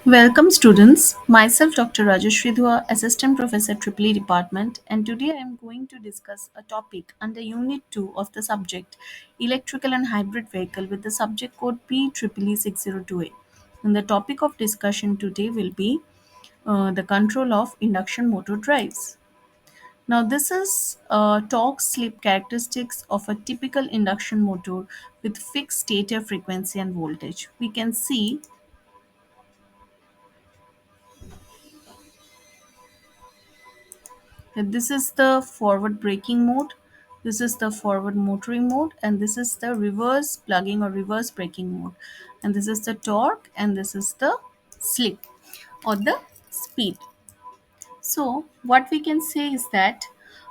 Welcome students, myself Dr. Rajashree Dhua, Assistant Professor EEE Department, and today I am going to discuss a topic under Unit 2 of the subject Electrical and Hybrid Vehicle with the subject code PEEE602A. And the topic of discussion today will be the control of induction motor drives. Now this is torque slip characteristics of a typical induction motor with fixed stator frequency and voltage. We can see this is the forward braking mode, this is the forward motoring mode, and this is the reverse plugging or reverse braking mode, and this is the torque, and this is the slip or the speed. So, what we can say is that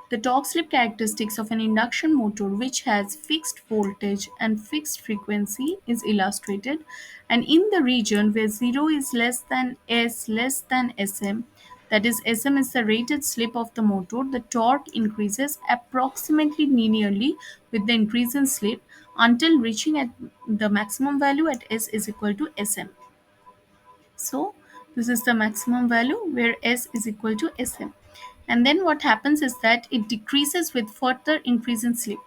the torque slip characteristics of an induction motor which has fixed voltage and fixed frequency is illustrated, and in the region where 0 is less than S less than Sm, that is Sm is the rated slip of the motor, the torque increases approximately linearly with the increase in slip until reaching at the maximum value at S is equal to Sm. So this is the maximum value where S is equal to Sm. And then what happens is that it decreases with further increase in slip.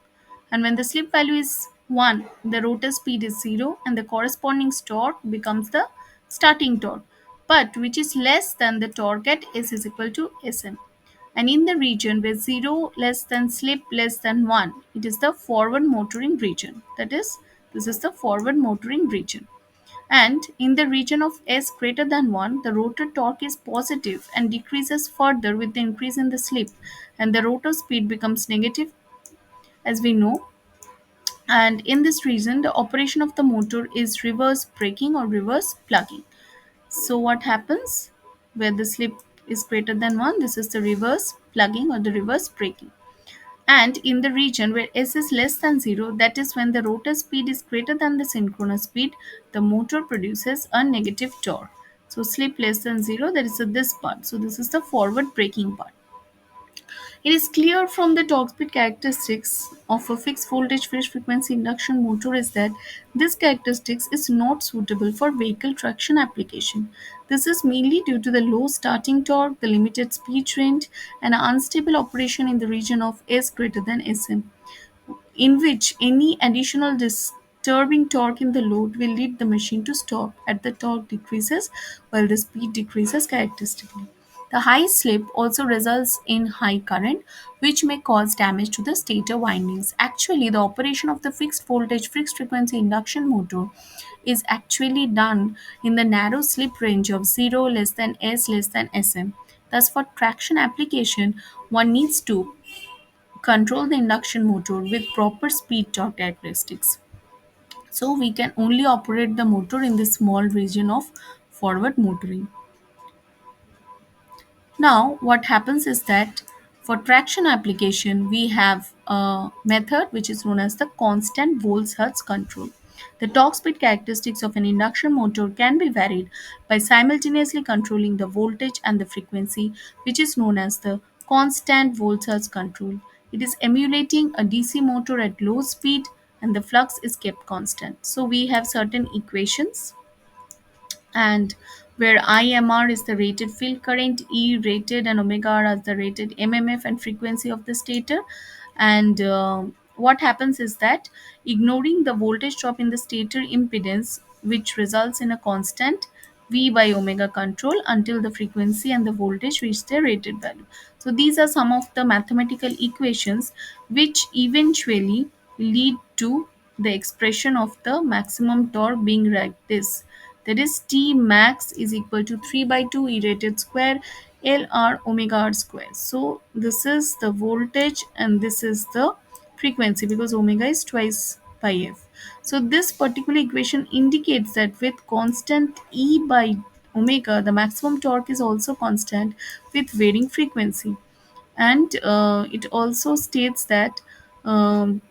And when the slip value is 1, the rotor speed is 0 and the corresponding torque becomes the starting torque, but which is less than the torque at S is equal to Sm. And in the region where 0 less than slip less than 1, it is the forward motoring region. That is, this is the forward motoring region. And in the region of S greater than 1, the rotor torque is positive and decreases further with the increase in the slip, and the rotor speed becomes negative, as we know. And in this region, the operation of the motor is reverse braking or reverse plugging. So, what happens where the slip is greater than 1? This is the reverse plugging or the reverse braking. And in the region where S is less than 0, that is when the rotor speed is greater than the synchronous speed, the motor produces a negative torque. So slip less than 0, that is this part. So this is the forward braking part. It is clear from the torque speed characteristics of a fixed voltage fixed frequency induction motor is that this characteristics is not suitable for vehicle traction application. This is mainly due to the low starting torque, the limited speed range, and unstable operation in the region of S greater than Sm, in which any additional disturbing torque in the load will lead the machine to stop as the torque decreases while the speed decreases characteristically. The high slip also results in high current, which may cause damage to the stator windings. Actually, the operation of the fixed voltage, fixed frequency induction motor is actually done in the narrow slip range of 0 less than S less than Sm. Thus, for traction application, one needs to control the induction motor with proper speed torque characteristics. So we can only operate the motor in this small region of forward motoring. Now what happens is that for traction application we have a method which is known as the constant volts hertz control. The torque speed characteristics of an induction motor can be varied by simultaneously controlling the voltage and the frequency, which is known as the constant volts hertz control. It is emulating a DC motor at low speed and the flux is kept constant. So we have certain equations, and where IMR is the rated field current, E rated and omega R as the rated MMF and frequency of the stator. And what happens is that ignoring the voltage drop in the stator impedance, which results in a constant V by omega control until the frequency and the voltage reach their rated value. So these are some of the mathematical equations which eventually lead to the expression of the maximum torque being like this, that is T max is equal to 3 by 2 E rated square L R omega R square. So this is the voltage and this is the frequency because omega is twice pi f. So this particular equation indicates that with constant E by omega, the maximum torque is also constant with varying frequency. And it also states that um,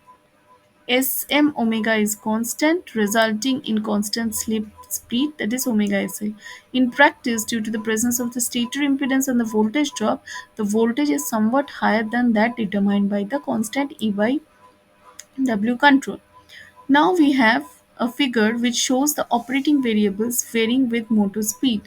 Sm omega is constant, resulting in constant slip speed, that is omega Si. In practice, due to the presence of the stator impedance and the voltage drop, the voltage is somewhat higher than that determined by the constant E by W control. Now we have a figure which shows the operating variables varying with motor speed.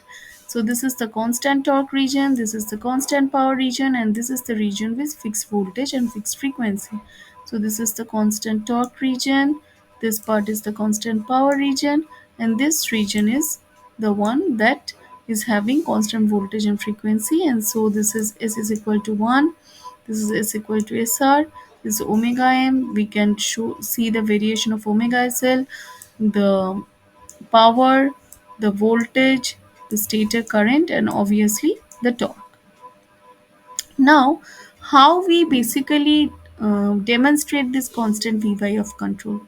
So this is the constant torque region, this is the constant power region, and this is the region with fixed voltage and fixed frequency. So this is the constant torque region, this part is the constant power region, and this region is the one that is having constant voltage and frequency. And so this is S is equal to 1, this is S equal to SR, this is omega m. We can see the variation of omega SL, the power, the voltage, the stator current, and obviously the torque. Now, how we basically demonstrate this constant Vy of control?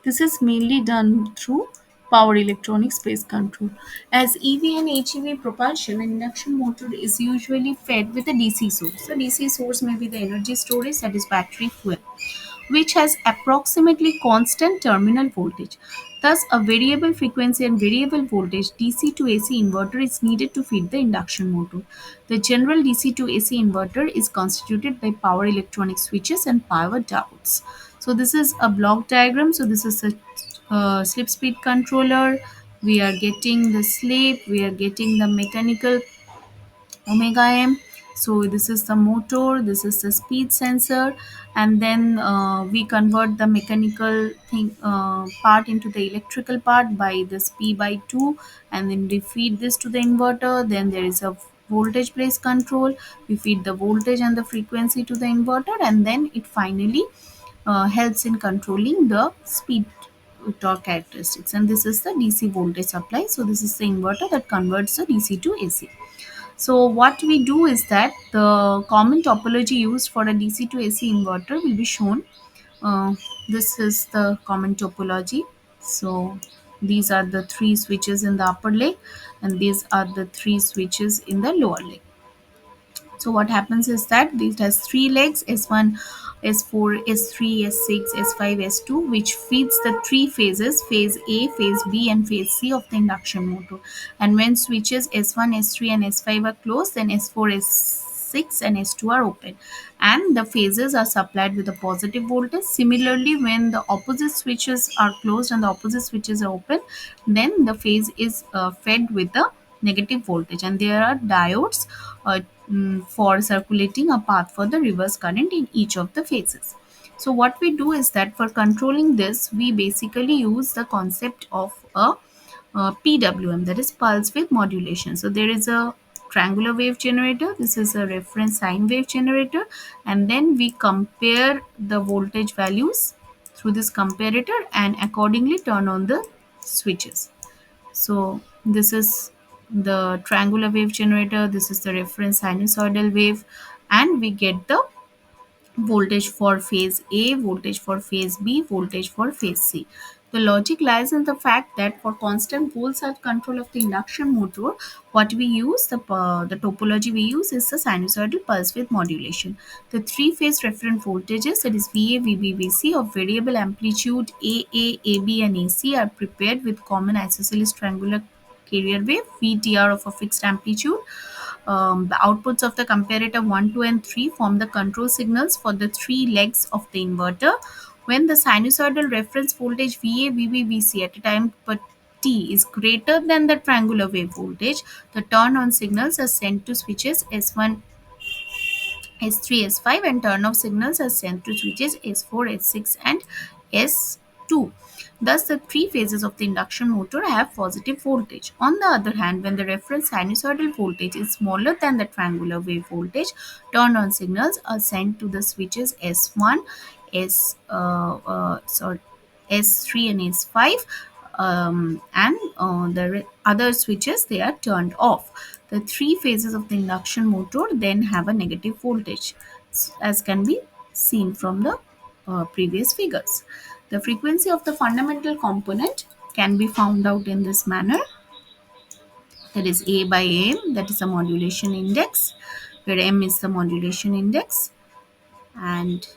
This is mainly done through power electronic space control. As EV and HEV propulsion, an induction motor is usually fed with a DC source. So DC source may be the energy storage, that is battery fuel, which has approximately constant terminal voltage. Thus, a variable frequency and variable voltage DC to AC inverter is needed to feed the induction motor. The general DC to AC inverter is constituted by power electronic switches and power diodes. So, this is a block diagram. So, this is a slip speed controller. We are getting the slip, we are getting the mechanical omega m. So this is the motor, this is the speed sensor, and then we convert the mechanical thing part into the electrical part by this p by 2, and then we feed this to the inverter. Then there is a voltage place control, we feed the voltage and the frequency to the inverter, and then it finally helps in controlling the speed torque characteristics. And this is the DC voltage supply. So this is the inverter that converts the DC to AC. So what we do is that the common topology used for a DC to AC inverter will be shown. Uh, this is the common topology. So these are the three switches in the upper leg, and these are the three switches in the lower leg. So what happens is that it has three legs: S1, S4, S3, S6, S5, S2, which feeds the three phases: phase A, phase B, and phase C of the induction motor. And when switches S1, S3, and S5 are closed, then S4, S6, and S2 are open, and the phases are supplied with a positive voltage. Similarly, when the opposite switches are closed and the opposite switches are open, then the phase is fed with a negative voltage, and there are diodes uh, for circulating a path for the reverse current in each of the phases. So what we do is that for controlling this, we basically use the concept of a PWM, that is pulse width modulation. So there is a triangular wave generator, this is a reference sine wave generator, and then we compare the voltage values through this comparator and accordingly turn on the switches. So this is the triangular wave generator, this is the reference sinusoidal wave, and we get the voltage for phase A, voltage for phase B, voltage for phase C. The logic lies in the fact that for constant pole surge control of the induction motor, what we use, the topology we use is the sinusoidal pulse width modulation. The three-phase reference voltages, that is VA, VB, VC, of variable amplitude AA, AB, and AC are prepared with common isosceles triangular carrier wave VTR of a fixed amplitude. The outputs of the comparator 1, 2, and 3 form the control signals for the three legs of the inverter. When the sinusoidal reference voltage VA, VB, VC at a time per t is greater than the triangular wave voltage, the turn on signals are sent to switches S1, S3, S5, and turn off signals are sent to switches S4, S6, and S2. Thus, the three phases of the induction motor have positive voltage. On the other hand, when the reference sinusoidal voltage is smaller than the triangular wave voltage, turn on signals are sent to the switches S1, S3, and S5, and the other switches, they are turned off. The three phases of the induction motor then have a negative voltage, as can be seen from the previous figures. The frequency of the fundamental component can be found out in this manner. That is A by M, that is the modulation index, where M is the modulation index, and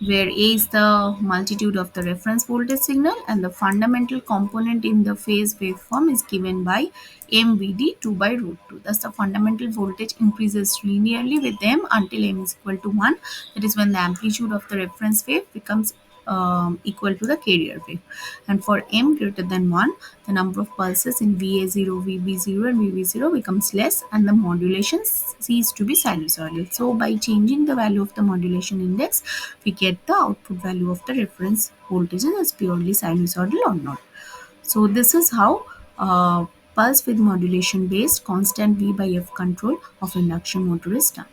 where A is the multitude of the reference voltage signal, and the fundamental component in the phase waveform is given by MVD 2 by root 2. Thus, the fundamental voltage increases linearly with M until M is equal to 1. That is when the amplitude of the reference wave becomes equal to the carrier wave. And for m greater than 1, the number of pulses in VA0, VB0 and VB0 becomes less and the modulation ceases to be sinusoidal. So by changing the value of the modulation index, we get the output value of the reference voltages as purely sinusoidal or not. So this is how pulse width modulation based constant V by F control of induction motor is done.